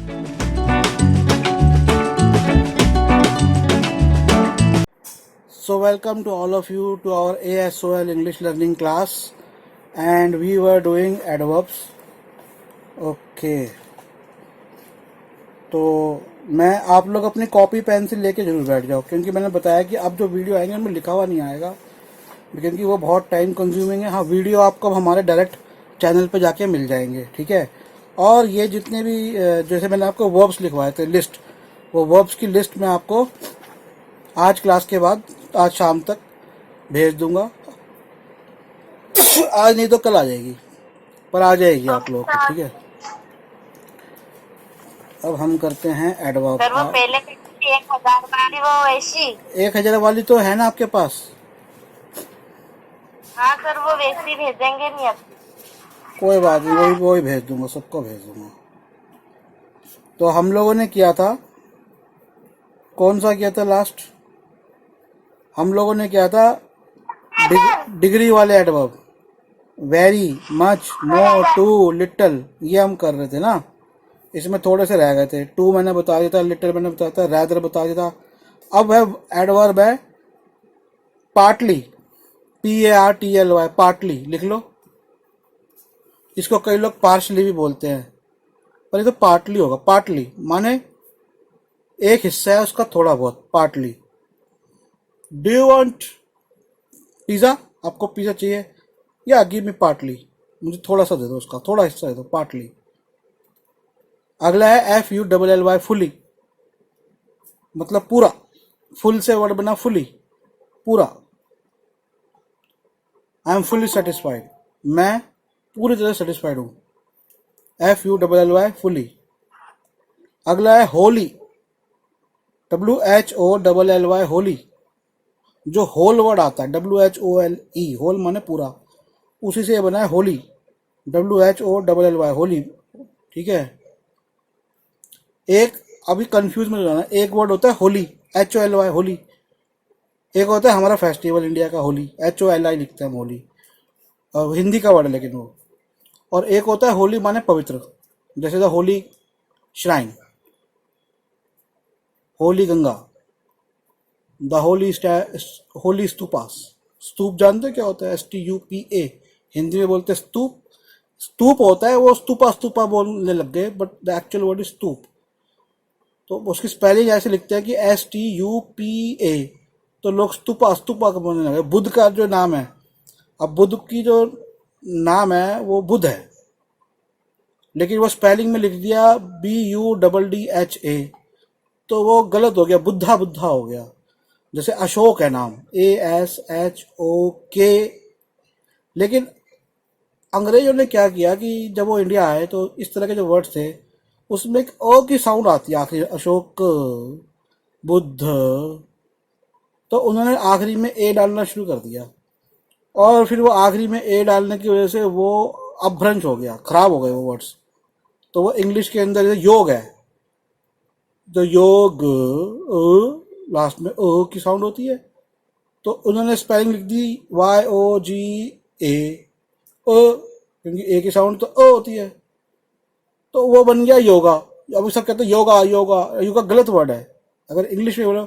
So welcome to all of you to our ASOL English learning class, and we were doing adverbs. Okay. तो मैं आप लोग अपनी copy pencil लेके जरूर बैठ जाओ, क्योंकि मैंने बताया कि अब जो वीडियो आएंगे उनमें लिखा हुआ नहीं आएगा, क्योंकि वो बहुत टाइम कंज्यूमिंग है। हाँ, वीडियो आपको हमारे डायरेक्ट चैनल पे जाके मिल जाएंगे, ठीक है। और ये जितने भी जैसे मैंने आपको वर्ब्स लिखवाए थे लिस्ट, वो वर्ब्स की लिस्ट मैं आपको आज क्लास के बाद आज शाम तक भेज दूंगा। आज नहीं तो कल आ जाएगी, पर आ जाएगी आप लोगों को, ठीक है। अब हम करते हैं एडवर्ब। सर वो पहले 1000 वाली वो वैसी 1000 वाली तो है ना आपके पास? हाँ सर, वो वैसी भेजेंगे नहीं अब। कोई बात नहीं, वही भेज दूंगा, सबको भेज दूंगा। तो हम लोगों ने किया था, कौन सा किया था लास्ट? हम लोगों ने किया था डिग्री वाले adverb, very, much, more, too, little, ये हम कर रहे थे ना। इसमें थोड़े से रह गए थे। टू मैंने बता दिया था, लिटिल मैंने बताया था, रैदर बता दिया था। अब है एडवर्ब है पार्टली, PARTLY, पार्टली लिख लो। इसको कई लोग पार्शली भी बोलते हैं, पर ये तो पार्टली होगा। पार्टली माने एक हिस्सा है उसका थोड़ा बहुत, partly. Do you want pizza? आपको पिज्जा चाहिए? या गिव मी पार्टली, मुझे थोड़ा सा दे दो, उसका थोड़ा हिस्सा दे दो, पार्टली। अगला है FULLY, फुली, मतलब पूरा। फुल से वर्ड बना फुली, पूरा। आई एम फुली सेटिस्फाइड, मैं पूरी तरह सेटिस्फाइड हूं। FULLY, fully. अगला है होली, WHOLLY, होली। जो होल वर्ड आता है WHOLE, होल माने पूरा, उसी से बना है होली, WHOLLY, होली, ठीक है। एक अभी कंफ्यूज में जाना, एक वर्ड होता है होली, HOLY, होली। एक होता है हमारा फेस्टिवल इंडिया का होली, HOLI लिखते हैं हम, होली, और हिंदी का वर्ड है लेकिन वो। और एक होता है होली माने पवित्र, जैसे the holy shrine, holy Ganga, the holy stupas. Stupa जानते हो क्या होता है? STUPA, हिंदी में बोलते हैं स्तूप। स्तूप होता है वो, स्तूपा स्तूपा बोलने लग गए, but the actual word is stupa. तो उसकी स्पेलिंग ऐसे लिखते हैं कि STUPA, तो लोग स्तूपा स्तूपा का बोलने लगे। बुद्ध का जो नाम है, अब बुद्ध की जो नाम है वो बुद्ध है, लेकिन वो स्पेलिंग में लिख दिया BUDDHA, तो वो गलत हो गया, बुद्धा बुद्धा हो गया। जैसे अशोक है नाम, ASHOK, लेकिन अंग्रेजों ने क्या किया कि जब वो इंडिया आए तो इस तरह के जो वर्ड्स थे उसमें एक अ की साउंड आती है आखिरी, अशोक, बुद्ध, तो उन्होंने आखिरी में ए डालना शुरू कर दिया, और फिर वो आखिरी में ए डालने की वजह से वो अपभ्रंश हो गया, खराब हो गए वो वर्ड्स। तो वो इंग्लिश के अंदर योग है, तो योग, लास्ट में ओ की साउंड होती है, तो उन्होंने स्पेलिंग लिख दी YOGA, क्योंकि ए की साउंड तो ओ होती है, तो वो बन गया योगा। अभी सब कहते हैं योगा योगा, योगा गलत वर्ड है। अगर इंग्लिश में बोलो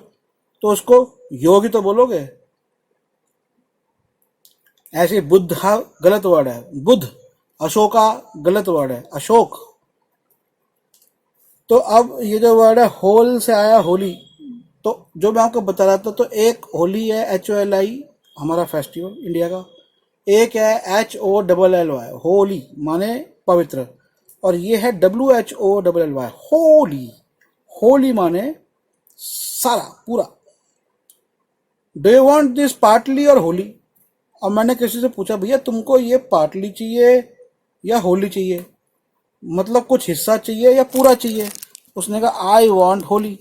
तो उसको योगी तो बोलोगे, ऐसे बुद्धा गलत वर्ड है, बुद्ध। अशोका गलत वर्ड है, अशोक। तो अब ये जो वर्ड है होल से आया होली, तो जो मैं आपको बता रहा था, तो एक होली है HOLI, हमारा फेस्टिवल इंडिया का। एक है HOLLY, होली माने पवित्र, और ये है WHOLLY, होली, होली माने सारा, पूरा। Do you want this partly और होली? अब मैंने किसी से पूछा, भैया तुमको ये पार्टली चाहिए या होली चाहिए, मतलब कुछ हिस्सा चाहिए या पूरा चाहिए? उसने कहा I want Holi,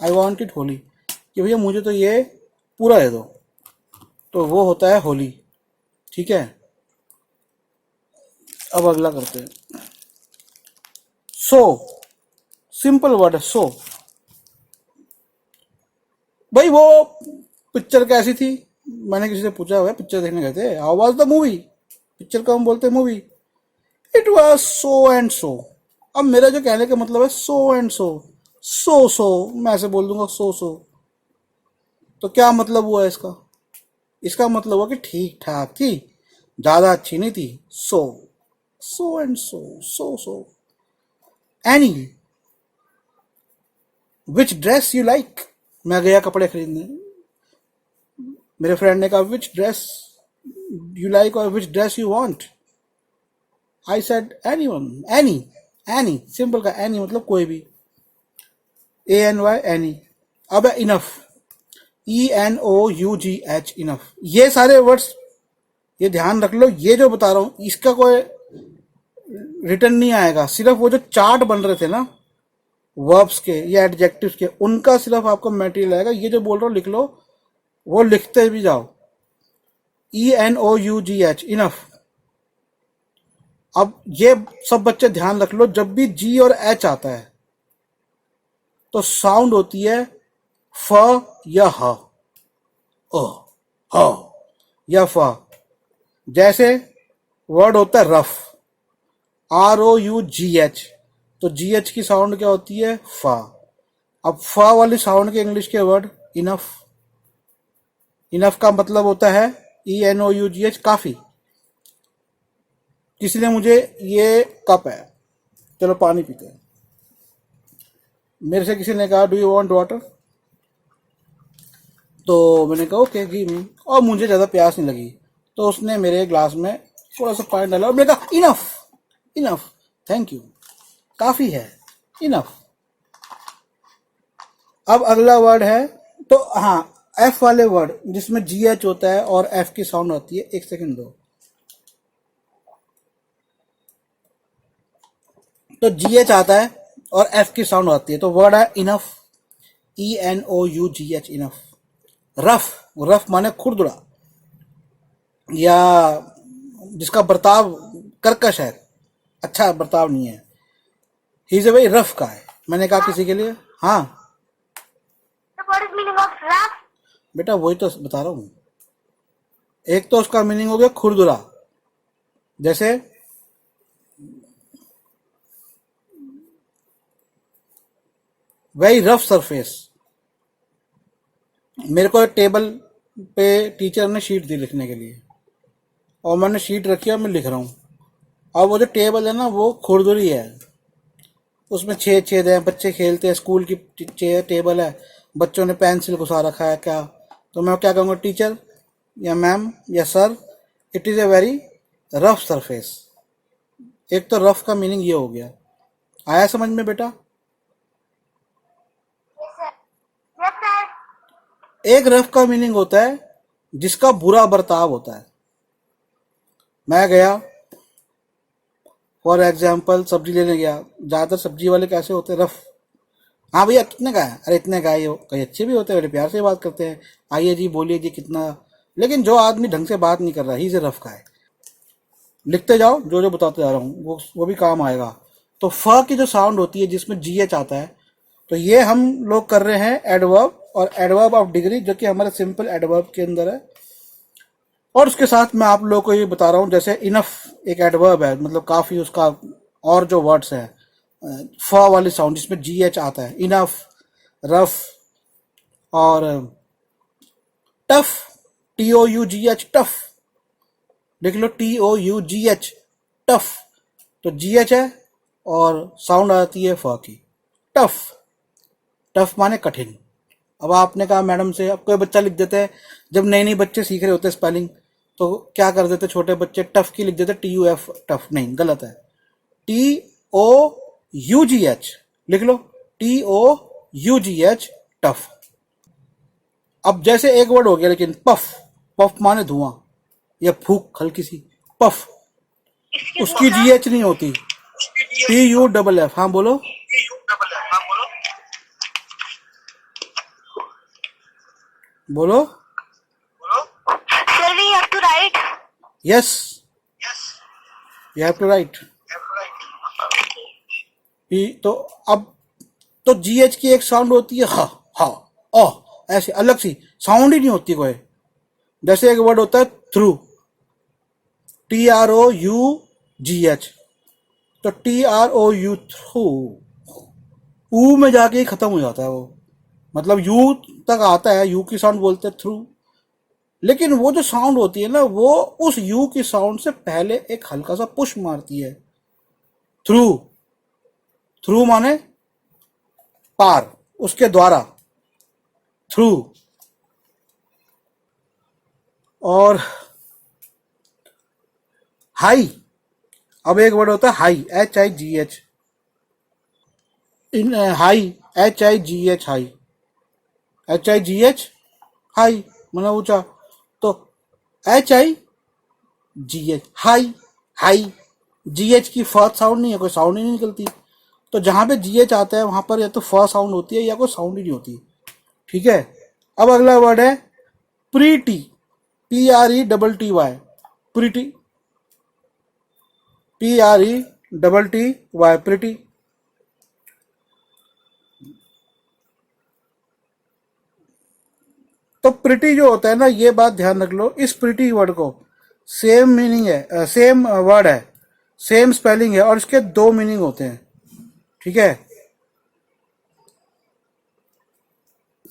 I want it Holi, कि भैया मुझे तो ये पूरा दे दो, तो वो होता है होली, ठीक है। अब अगला करते हैं, सो, सिंपल वर्ड है सो। भाई वो पिक्चर कैसी थी? मैंने किसी से पूछा हुआ, पिक्चर देखने गए थे, how was the movie? Picture को हम बोलते हैं movie. It was so and so, अब मेरा जो कहने का मतलब है सो एंड सो मैं ऐसे बोल दूंगा सो, तो क्या मतलब हुआ इसका? इसका मतलब हुआ कि ठीक ठाक थी, ज्यादा अच्छी नहीं थी। So and so any, which dress you like. मैं गया कपड़े खरीदने, मेरे फ्रेंड ने कहा विच ड्रेस यू लाइक और which dress you want. I said any one, any simple का एनी मतलब कोई भी, ANY एनी। अब इनफ, ENOUGH इनफ। ये सारे वर्ड्स ये ध्यान रख लो, ये जो बता रहा हूं इसका कोई रिटर्न नहीं आएगा, सिर्फ वो जो चार्ट बन रहे थे ना वर्ब्स के या एडजेक्टिव्स के, उनका सिर्फ आपको मटेरियल आएगा। ये जो बोल रहा हूं लिख लो, वो लिखते भी जाओ, ENOUGH इनफ। अब ये सब बच्चे ध्यान रख लो, जब भी G और H आता है तो साउंड होती है फ या ह, ओ ह या फ। जैसे वर्ड होता है रफ, ROUGH, तो GH की साउंड क्या होती है फा। अब फा वाली साउंड के इंग्लिश के वर्ड इनफ। इनफ का मतलब होता है ENOUGH काफी। किसी ने मुझे, ये कप है, चलो पानी पीते हैं, मेरे से किसी ने कहा डू यू वांट वाटर, तो मैंने कहा ओके गिव मी, और मुझे ज़्यादा प्यास नहीं लगी, तो उसने मेरे ग्लास में थोड़ा सा पानी डाला और मैंने कहा इनफ, इनफ, थैंक यू, काफ़ी है, इनफ। अब अगला वर्ड है, तो हाँ, एफ वाले वर्ड जिसमें GH होता है और एफ की साउंड होती है, एक सेकंड दो, तो GH आता है और एफ की साउंड आती है, तो वर्ड है enough, ENOUGH enough. Rough, rough माने खुरदुरा, या जिसका बर्ताव कर्कश है, अच्छा बर्ताव नहीं है, he is a very rough का है। मैंने कहा किसी के लिए, हाँ What is meaning of rough? बेटा वही तो बता रहा हूं, एक तो उसका मीनिंग हो गया खुरदुरा, जैसे वेरी रफ सरफेस। मेरे को टेबल पे टीचर ने शीट दी लिखने के लिए, और मैंने शीट रखी और मैं लिख रहा हूँ, और वो जो टेबल है ना वो खुरदुरी है, उसमें छेद छेद है, बच्चे खेलते हैं, स्कूल की चेयर टेबल है, बच्चों ने पेंसिल घुसा रखा है क्या, तो मैं क्या कहूँगा टीचर या मैम या sir, it is a very rough surface. एक तो रफ का मीनिंग ये हो गया, आया समझ में बेटा? Yes, sir. एक रफ का मीनिंग होता है जिसका बुरा बर्ताव होता है। मैं गया फॉर एग्जाम्पल सब्जी लेने गया, ज़्यादातर सब्जी वाले कैसे होते हैं, रफ, हाँ भैया कितने का है, अरे इतने का है, कई अच्छे भी होते हैं, बड़े प्यार से बात करते हैं, आइए जी बोलिए जी कितना, लेकिन जो आदमी ढंग से बात नहीं कर रहा, ही से रफ का है। लिखते जाओ, जो जो बताते जा रहा हूँ वो भी काम आएगा। तो फ की जो साउंड होती है जिसमें GH आता है, तो ये हम लोग कर रहे हैं एडवर्ब, और एडवर्ब ऑफ डिग्री जो कि हमारे सिंपल एडवर्ब के अंदर है। और उसके साथ मैं आप लोगों को ये बता रहा हूँ, जैसे इनफ एक एडवर्ब है, मतलब काफ़ी, उसका और जो वर्ड्स है फ वाली साउंड जिसमें GH आता है, इनफ, रफ और टफ, TOUGH टफ, देख लो TOUGH टफ, तो GH है और साउंड आती है फ की, टफ। टफ माने कठिन। अब आपने कहा मैडम से, अब कोई बच्चा लिख देते हैं, जब नए नए बच्चे सीख रहे होते हैं स्पेलिंग, तो क्या कर देते छोटे बच्चे, टफ की लिख देते TUF, टफ नहीं, गलत है, TOUGH लिख लो, TOUGH टफ। अब जैसे एक वर्ड हो गया, लेकिन पफ, पफ माने धुआं या फूक हल्की सी, पफ, उसकी GH नहीं होती, TUFF। हाँ बोलो, बोलो, Sir, we have to write. Yes, you have to write. तो अब तो GH की एक साउंड होती है हा, हा, ओ, ऐसे अलग सी साउंड ही नहीं होती कोई। जैसे एक वर्ड होता है थ्रू, TROUGH, तो TROU, थ्रू, ऊ में जाके ही खत्म हो जाता है वो, मतलब यू तक आता है, यू की साउंड बोलते हैं थ्रू, लेकिन वो जो साउंड होती है ना वो उस यू की साउंड से पहले एक हल्का सा पुश मारती है। थ्रू, थ्रू माने पार, उसके द्वारा, थ्रू। और हाई, अब एक वर्ड होता है हाई, HIGH, इन high, HIGH, high, HIGH, high मतलब ऊंचा, तो HIGH, हाई, हाई, GH की फर्स्ट साउंड नहीं है, कोई साउंड ही नहीं निकलती, तो जहां पे GH आता है वहां पर या तो फर्स्ट साउंड होती है या कोई साउंड ही नहीं होती। ठीक है, अब अगला वर्ड है pretty, PRETTY, pretty, PRETTY, pretty. तो प्रिटी जो होता है ना, ये बात ध्यान रख लो, इस प्रिटी वर्ड को सेम मीनिंग है, सेम वर्ड है, सेम स्पेलिंग है, और इसके दो मीनिंग होते हैं। ठीक है,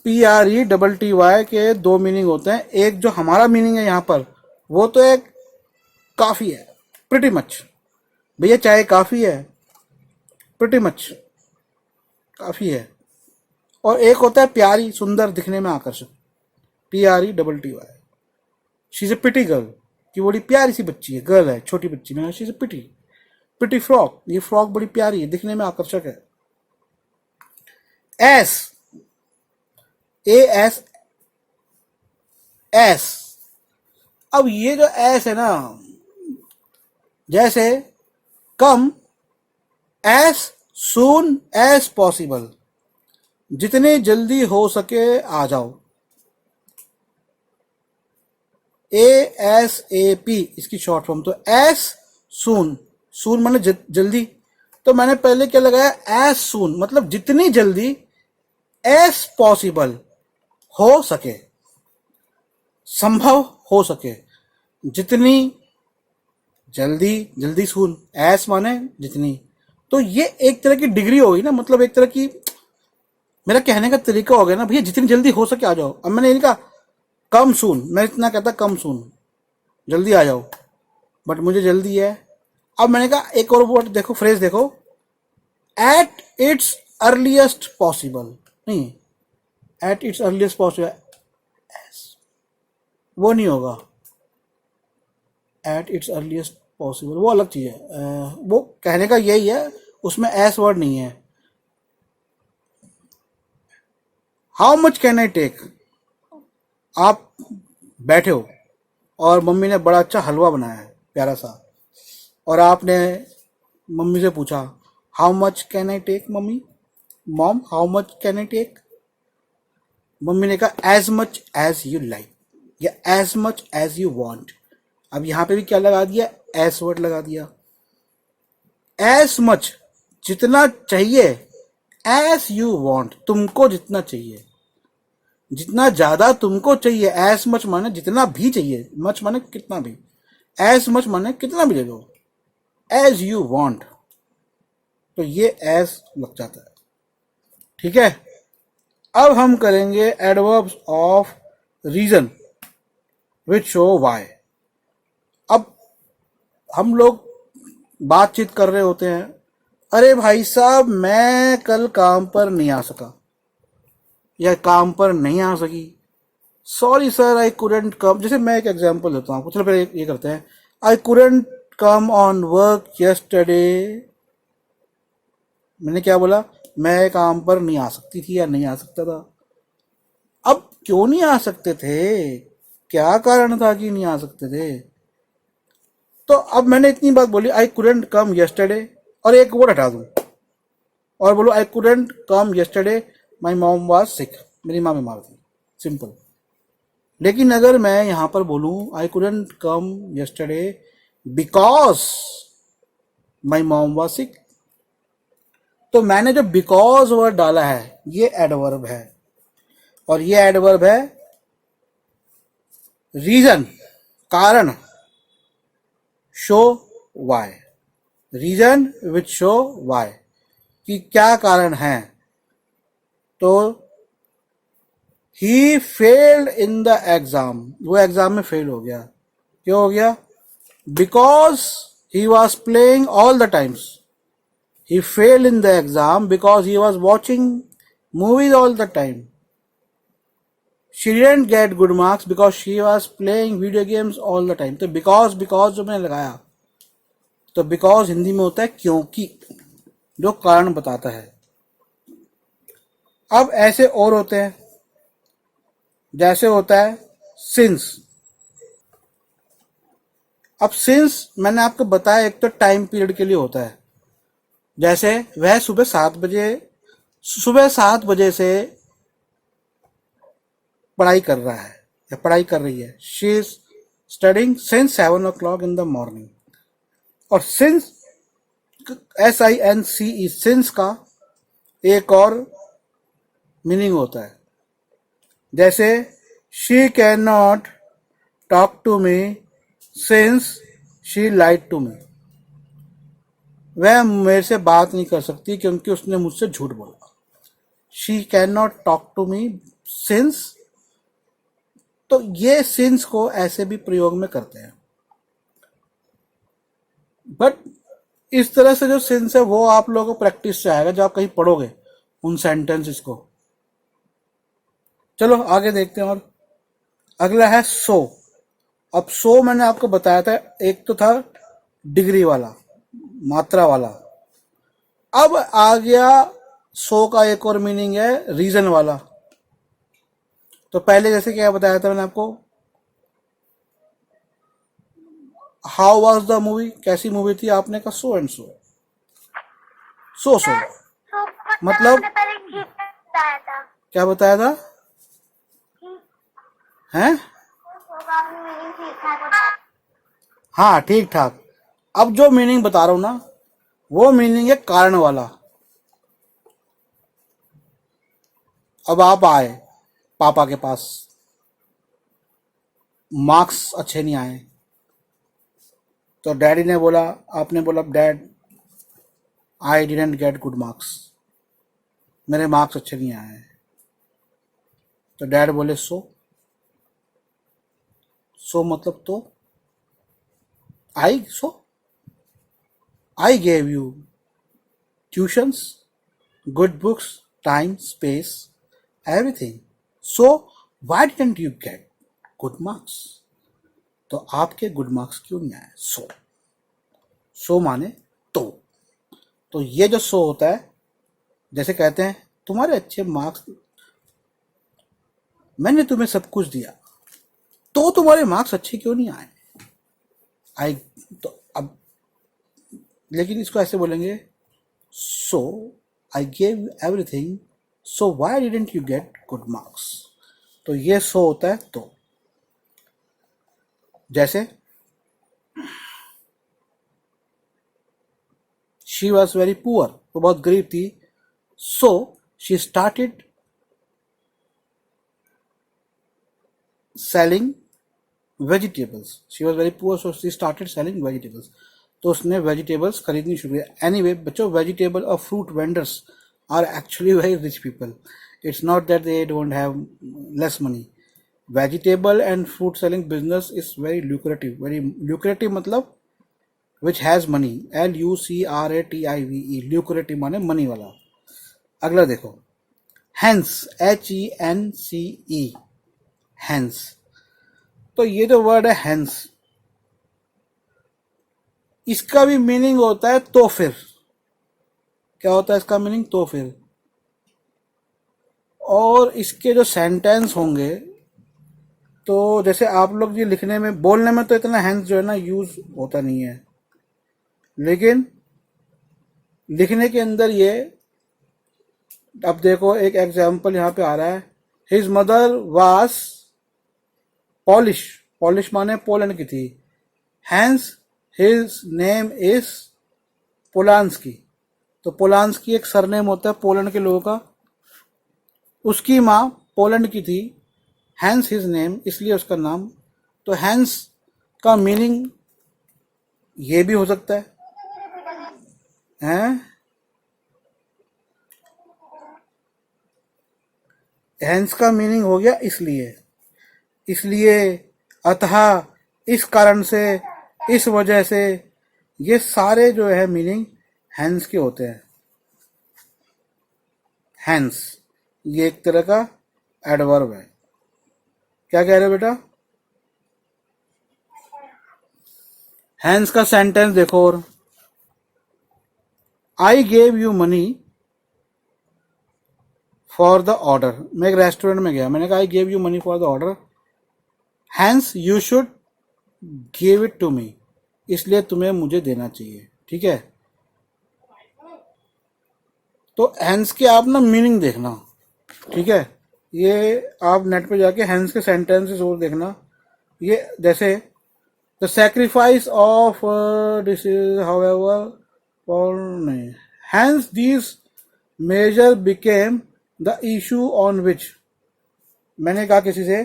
PRETTY के दो मीनिंग होते हैं। एक जो हमारा मीनिंग है यहाँ पर, वो तो एक काफी है, प्रिटी मच, भैया चाहे काफी है, प्रिटी मच काफी है। और एक होता है प्यारी, सुंदर, दिखने में आकर्षक, PRETTY, she is a pretty girl, कि बड़ी प्यारी सी बच्ची है, गर्ल है, छोटी बच्ची में, she is a pretty, pretty frock, ये फ्रॉक बड़ी प्यारी है, दिखने में आकर्षक है। एस, AS, एस, अब ये जो एस है ना, जैसे कम एज सून एज पॉसिबल, जितने जल्दी हो सके आ जाओ। ASAP इसकी शॉर्ट फॉर्म, तो एस सून, सून माने जल्दी, तो मैंने पहले क्या लगाया, एज सून मतलब जितनी जल्दी, एज पॉसिबल हो सके, संभव हो सके, जितनी जल्दी, जल्दी सून, एस माने जितनी, तो ये एक तरह की डिग्री होगी ना, मतलब एक तरह की, मेरा कहने का तरीका हो गया ना, भैया जितनी जल्दी हो सके आ जाओ। अब मैंने इनका कम सून, मैं इतना कहता कम सून, जल्दी आ जाओ, बट मुझे जल्दी है। अब मैंने कहा एक और वर्ड देखो, फ्रेज देखो, एट इट्स अर्लीस्ट पॉसिबल, नहीं, एट इट्स अर्लीस्ट पॉसिबल, वो नहीं होगा, एट इट्स अर्लीस्ट पॉसिबल वो अलग चीज है, वो कहने का यही है, उसमें एस वर्ड नहीं है। How much can I take, आप बैठे हो और मम्मी ने बड़ा अच्छा हलवा बनाया है, प्यारा सा, और आपने मम्मी से पूछा how much can I take mummy, mom how much can I take, mummy ने कहा as much as you like, या as much as you want. अब यहां पे भी क्या लगा दिया, एस वर्ड लगा दिया, एज मच जितना चाहिए, एज यू वांट तुमको जितना चाहिए, जितना ज्यादा तुमको चाहिए, एज मच माने जितना भी चाहिए, मच माने कितना भी, एज मच माने कितना भी ले लो, एज यू वांट, तो ये एज लग जाता है। ठीक है, अब हम करेंगे adverbs of reason which show why. अब हम लोग बातचीत कर रहे होते हैं, अरे भाई साहब मैं कल काम पर नहीं आ सका, या काम पर नहीं आ सकी, सॉरी सर आई कुडंट कम, जैसे मैं एक एग्जांपल देता हूँ, चलो पहले ये करते हैं, I couldn't come on work yesterday, मैंने क्या बोला, मैं काम पर नहीं आ सकती थी या नहीं आ सकता था। अब क्यों नहीं आ सकते थे, क्या कारण था कि नहीं आ सकते थे, तो अब मैंने इतनी बात बोली, आई कुडंट कम यस्टरडे, और एक वर्ड हटा दूं और बोलो I couldn't come yesterday my mom was sick, मेरी माँ बीमार थी, सिंपल। लेकिन अगर मैं यहां पर बोलूं I couldn't come yesterday because my mom was sick, तो मैंने जो बिकॉज वर्ड डाला है ये एडवर्ब है, और ये एडवर्ब है रीजन, कारण, show why. Reason which show why, कि क्या कारण है। तो he failed in the exam, वो एग्जाम में फेल हो गया। क्यों हो गया? Because he was playing all the times. He failed in the exam because he was watching movies all the time. She didn't get good marks because she was playing video games all the time. तो because जो मैंने लगाया, तो because Hindi में होता है क्योंकि, जो कारण बताता है। अब ऐसे और होते हैं, जैसे होता है since। अब since मैंने आपको बताया, एक तो टाइम पीरियड के लिए होता है। जैसे वह सुबह 7 बजे से पढ़ाई कर रहा है या पढ़ाई कर रही है। She is studying since 7 o'clock in the morning. और सिंस, SINCE, सिंस का एक और मीनिंग होता है। जैसे she can not talk to me since she lied to me, वह मेरे से बात नहीं कर सकती क्योंकि उसने मुझसे झूठ बोला। She can not talk to me since. तो ये सिंस को ऐसे भी प्रयोग में करते हैं, बट इस तरह से जो सिंस है वो आप लोगों को प्रैक्टिस से आएगा, जब आप कहीं पढ़ोगे उन सेंटेंसेस को। चलो आगे देखते हैं। और अगला है सो। अब सो मैंने आपको बताया था, एक तो था डिग्री वाला, मात्रा वाला। अब आ गया सो का एक और मीनिंग है रीजन वाला। तो पहले जैसे क्या बताया था मैंने आपको, हाउ वॉज द मूवी, कैसी मूवी थी, आपने कहा सो एंड सो। सो मतलब आपने पहले गीत बताया था। क्या बताया था? हैं? आपने मीनिंग सीखा था। हाँ, ठीक ठाक। अब जो मीनिंग बता रहा हूं ना, वो मीनिंग है कारण वाला। अब आप आए पापा के पास, मार्क्स अच्छे नहीं आए, तो डैडी ने बोला, आपने बोला dad I didn't get good marks, मेरे मार्क्स अच्छे नहीं आए हैं। तो डैड बोले सो मतलब तो आई gave you tuitions, good books, time, space, everything, so why didn't you get good marks. तो आपके गुड मार्क्स क्यों नहीं आए? सो माने तो ये जो सो होता है, जैसे कहते हैं तुम्हारे अच्छे मार्क्स, मैंने तुम्हें सब कुछ दिया तो तुम्हारे मार्क्स अच्छे क्यों नहीं आए? आई तो अब, लेकिन इसको ऐसे बोलेंगे, so I gave everything, so why didn't you get good marks. तो ये सो होता है तो। जैसे शी वॉज वेरी पुअर, वो बहुत गरीब थी, so she started selling vegetables. She was very poor so she started selling vegetables, तो उसने वेजिटेबल्स खरीदनी शुरू किया। एनीवे बच्चों, वेजिटेबल और fruit vendors are actually very rich people. It's not that they don't have less money. Vegetable and fruit selling business is very lucrative मतलब which has money, LUCRATIVE, lucrative माने money वाला। अगला देखो, hence, HENCE, hence। तो ये जो word है hence, इसका भी मीनिंग होता है तो फिर। क्या होता है इसका मीनिंग? तो फिर। और इसके जो सेंटेंस होंगे, तो जैसे आप लोग ये लिखने में, बोलने में तो इतना hence जो है ना यूज होता नहीं है, लेकिन लिखने के अंदर ये, अब देखो एक एग्जाम्पल यहाँ पे आ रहा है, his mother was Polish, Polish माने पोलैंड की थी, hence his name is Polanski. तो पोलांस्की एक सरनेम होता है पोलैंड के लोगों का, उसकी माँ पोलैंड की थी, हैंस हिज नेम, इसलिए उसका नाम। तो हैंस का मीनिंग ये भी हो सकता है, हैं, हैंस का मीनिंग हो गया इसलिए, इसलिए, अतः, इस कारण से, इस वजह से, ये सारे जो है मीनिंग हैंस के होते हैं। हैंस ये एक तरह का एडवर्ब है। क्या कह रहे हो बेटा? हैंस का सेंटेंस देखो, और I gave you money for the order. मैं एक रेस्टोरेंट में गया, मैंने कहा I gave you money for the order, hence you should give it to me, इसलिए तुम्हें मुझे देना चाहिए। ठीक है, तो हैंस के आप ना मीनिंग देखना। ठीक है, ये आप नेट पे जाके हैंस के सेंटेंसेस और देखना। ये जैसे the sacrifice of this is however और नहीं, hence this measure became the issue on which. मैंने कहा किसी से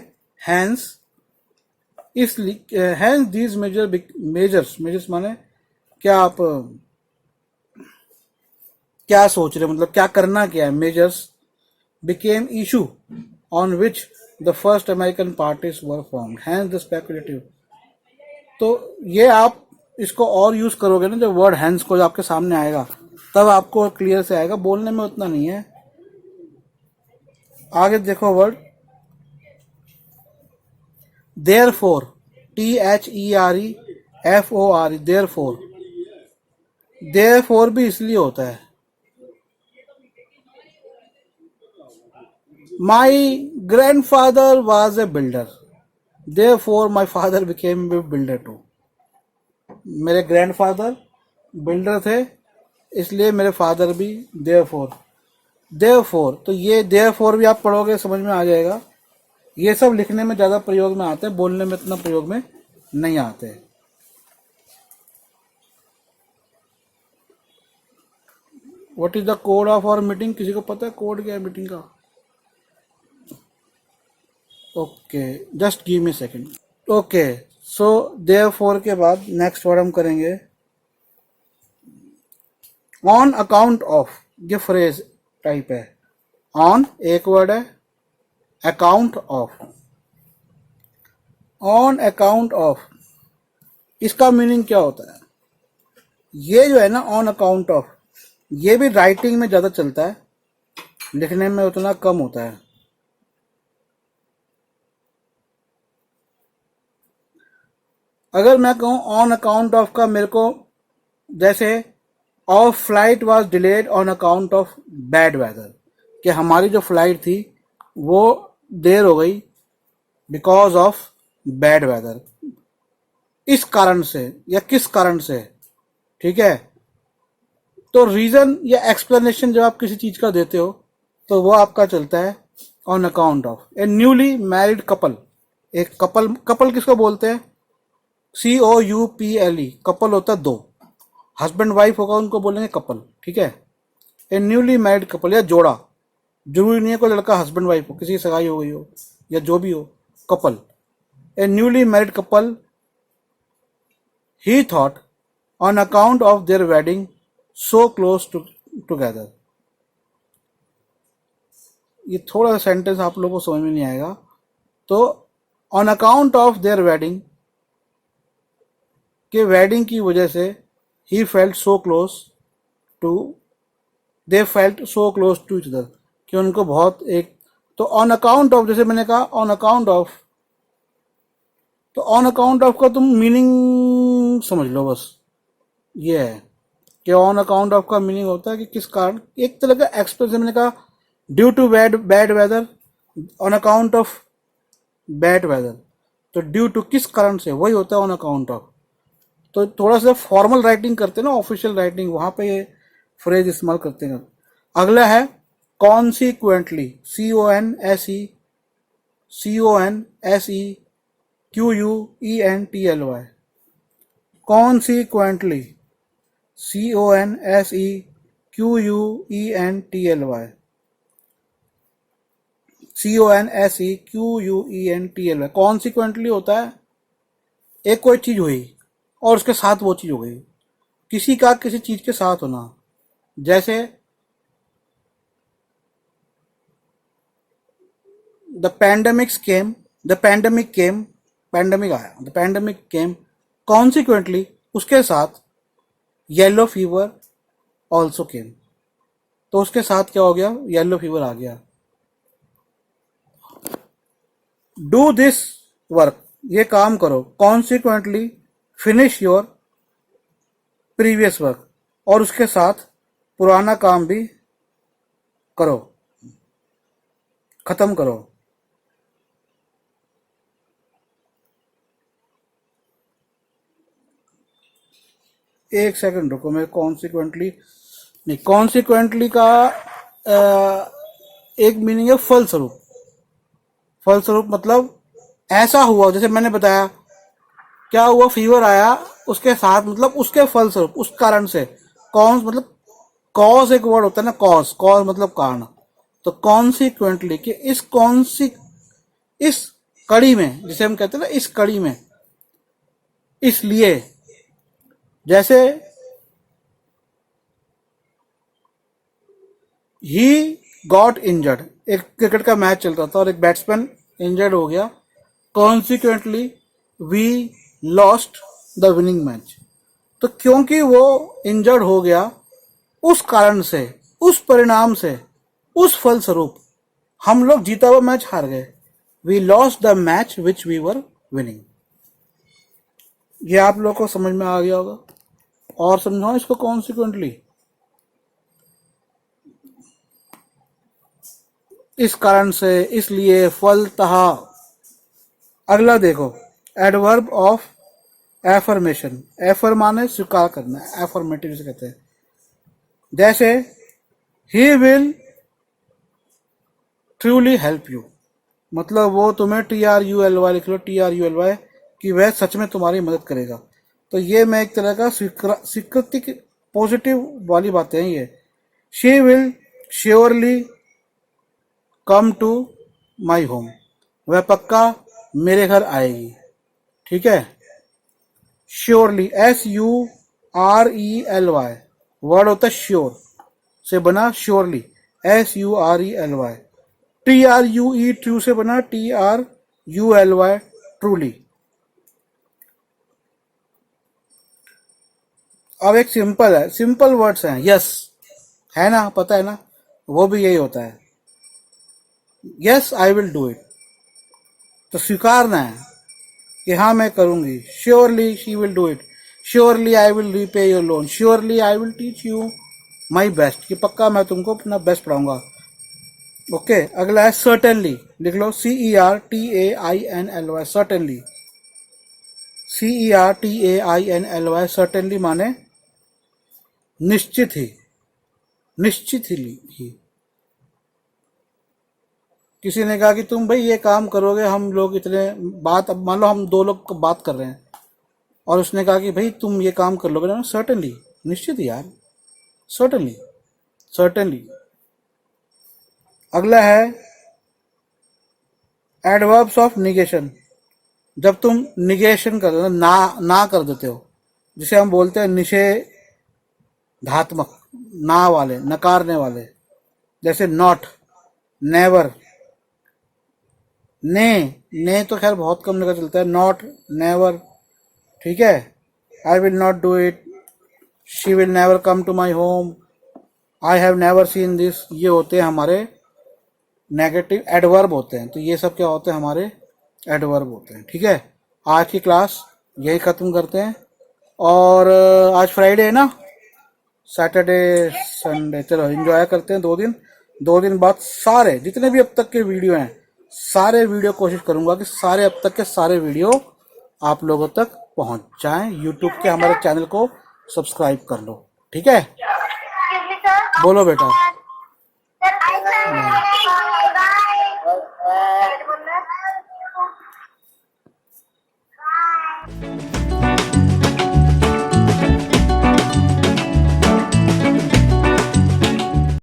हैंस इसलिए, हैंस दिस मेजर्स माने क्या, आप क्या सोच रहे हो, मतलब क्या करना क्या है। Measures became issue on which the first American parties were formed, hence the speculative. तो ये आप इसको और यूज करोगे ना, जब वर्ड हैंस को आपके सामने आएगा तब आपको क्लियर से आएगा, बोलने में उतना नहीं है। आगे देखो word therefore, THEREFORE, therefore. Therefore भी इसलिए होता है, my grandfather was a builder, therefore my father became a builder too. मेरे ग्रैंडफादर बिल्डर थे, इसलिए मेरे फादर भी देयरफॉर। देयरफॉर, तो ये देयरफॉर भी आप पढ़ोगे समझ में आ जाएगा। ये सब लिखने में ज्यादा प्रयोग में आते हैं, बोलने में इतना प्रयोग में नहीं आते। What is the code of our meeting? किसी को पता है कोड क्या है मीटिंग का? Okay, just give me second. Okay, so therefore के बाद नेक्स्ट वर्ड हम करेंगे ऑन अकाउंट ऑफ। ये फ्रेज टाइप है, ऑन एक वर्ड है, account of, on account of, इसका मीनिंग क्या होता है? ये जो है ना ऑन अकाउंट ऑफ, ये भी राइटिंग में ज्यादा चलता है, लिखने में उतना कम होता है। अगर मैं कहूं ऑन अकाउंट ऑफ का, मेरे को जैसे of flight was delayed on account of bad weather, कि हमारी जो फ्लाइट थी वो देर हो गई बिकॉज ऑफ बैड वेदर, इस कारण से या किस कारण से। ठीक है, तो रीजन या एक्सप्लेनेशन जब आप किसी चीज का देते हो तो वो आपका चलता है on account of. A newly married couple, एक कपल, कपल किसको बोलते हैं? COUPLE, कपल होता है दो, हस्बैंड वाइफ होगा उनको बोलेंगे कपल। ठीक है, ए न्यूली मैरिड कपल या जोड़ा, जरूरी नहीं है कोई लड़का हस्बैंड वाइफ हो, किसी की सगाई हो गई हो या जो भी हो, couple. A newly married couple, he thought on account of their wedding so close together. ये थोड़ा सा सेंटेंस आप लोगों को समझ में नहीं आएगा। तो on account of their wedding, के वेडिंग की वजह से, he felt so close to, they felt so close to each other, कि उनको बहुत एक। तो ऑन अकाउंट ऑफ, जैसे मैंने कहा ऑन अकाउंट ऑफ, तो ऑन अकाउंट ऑफ का तुम मीनिंग समझ लो बस। ये है कि ऑन अकाउंट ऑफ का मीनिंग होता है कि किस कारण, एक तरह का एक्सप्रेशन। मैंने कहा due to bad weather, on account of bad weather, तो ड्यू टू किस कारण से, वही होता है ऑन अकाउंट ऑफ। तो थोड़ा सा फॉर्मल राइटिंग करते हैं ना, ऑफिशियल राइटिंग, वहां पे ये फ्रेज इस्तेमाल करते हैं। अगला है consequently, CONSEQUENTLY, consequently, CONSEQUENTLY, CONSEQUENTLY। Consequently होता है एक कोई चीज हुई और उसके साथ वो चीज हो गई, किसी का किसी चीज के साथ होना, जैसे द पैंडेमिक आया, द पैंडेमिक केम, कॉन्सिक्वेंटली उसके साथ येलो फीवर ऑल्सो केम, तो उसके साथ क्या हो गया, येलो फीवर आ गया। डू दिस वर्क, ये काम करो, consequently finish your previous work, और उसके साथ पुराना काम भी करो, खत्म करो। एक सेकंड रुको, मैं कॉन्सिक्वेंटली नहीं, कॉन्सिक्वेंटली का एक मीनिंग है फलस्वरूप। फलस्वरूप मतलब ऐसा हुआ, जैसे मैंने बताया क्या हुआ, फीवर आया, उसके साथ मतलब उसके फलस्वरूप, उस कारण से। कौन मतलब कॉज एक वर्ड होता है ना, कॉज, कॉज मतलब कारण। तो कॉन्सिक्वेंटली कि इस कड़ी में, जिसे हम कहते हैं ना इस कड़ी में, इसलिए। जैसे ही गॉट इंजर्ड, एक क्रिकेट का मैच चल रहा था और एक बैट्समैन इंजर्ड हो गया, consequently we lost the winning match. तो क्योंकि वो इंजर्ड हो गया, उस कारण से, उस परिणाम से, उस फलस्वरूप हम लोग जीता हुआ मैच हार गए। We lost the match which we were winning. ये आप लोग को समझ में आ गया होगा, और समझाओ इसको कॉन्सिक्वेंटली। इस कारण से, इसलिए, फलतः। अगला देखो, एडवर्ब ऑफ एफर्मेशन। एफर माने स्वीकार करना, एफर्मेटिव जिसे कहते हैं। जैसे he will truly help you, मतलब वो तुम्हें TRULY लिख लो, TRULY, कि वह सच में तुम्हारी मदद करेगा। तो ये मैं एक तरह का स्वीकृति की पॉजिटिव वाली बातें हैं ये। She will surely come to my home, वह पक्का मेरे घर आएगी। ठीक है, श्योरली, SURELY वर्ड होता है श्योर से बना, श्योरली SURELY। TRUE ट्रू से बना, TRULY ट्रूली। अब एक सिंपल है, सिंपल वर्ड्स हैं, यस है ना, पता है ना, वो भी यही होता है, yes I will do it. तो स्वीकारना है कि हाँ मैं करूंगी। Surely she will do it, surely I will repay your loan, surely I will teach you my best, कि पक्का मैं तुमको अपना बेस्ट पढ़ाऊंगा। ओके, अगला है सर्टेनली, लिख लो CERTAINLY, सर्टेनली, CERTAINLY, सर्टेनली माने निश्चित ही, निश्चित ही। किसी ने कहा कि तुम भाई ये काम करोगे, हम लोग इतने बात, अब मान लो हम दो लोग बात कर रहे हैं, और उसने कहा कि भाई तुम ये काम कर लोगे ना, सर्टेनली, निश्चित ही यार, सर्टेनली, सर्टेनली। अगला है एडवर्ब्स ऑफ निगेशन, जब तुम निगेशन कर दो, ना कर देते हो, जिसे हम बोलते हैं निषेधात्मक, ना वाले, नकारने वाले। जैसे नॉट, नेवर, ने तो खैर बहुत कम जगह चलता है, नॉट, नेवर। ठीक है, I will not do it, she will never come to my home, I have never seen this, ये होते हैं हमारे नेगेटिव एडवर्ब होते हैं। तो ये सब क्या होते हैं, हमारे एडवर्ब होते हैं। ठीक है, आज की क्लास यही ख़त्म करते हैं, और आज फ्राइडे है ना, सैटरडे संडे, चलो एंजॉय करते हैं 2 दिन। 2 दिन बाद सारे जितने भी अब तक के वीडियो हैं, सारे वीडियो कोशिश करूंगा कि सारे अब तक के सारे वीडियो आप लोगों तक पहुंच जाएं। यूट्यूब के हमारे चैनल को सब्सक्राइब कर लो। ठीक है, Excuse me, sir. बोलो बेटा। Sir, I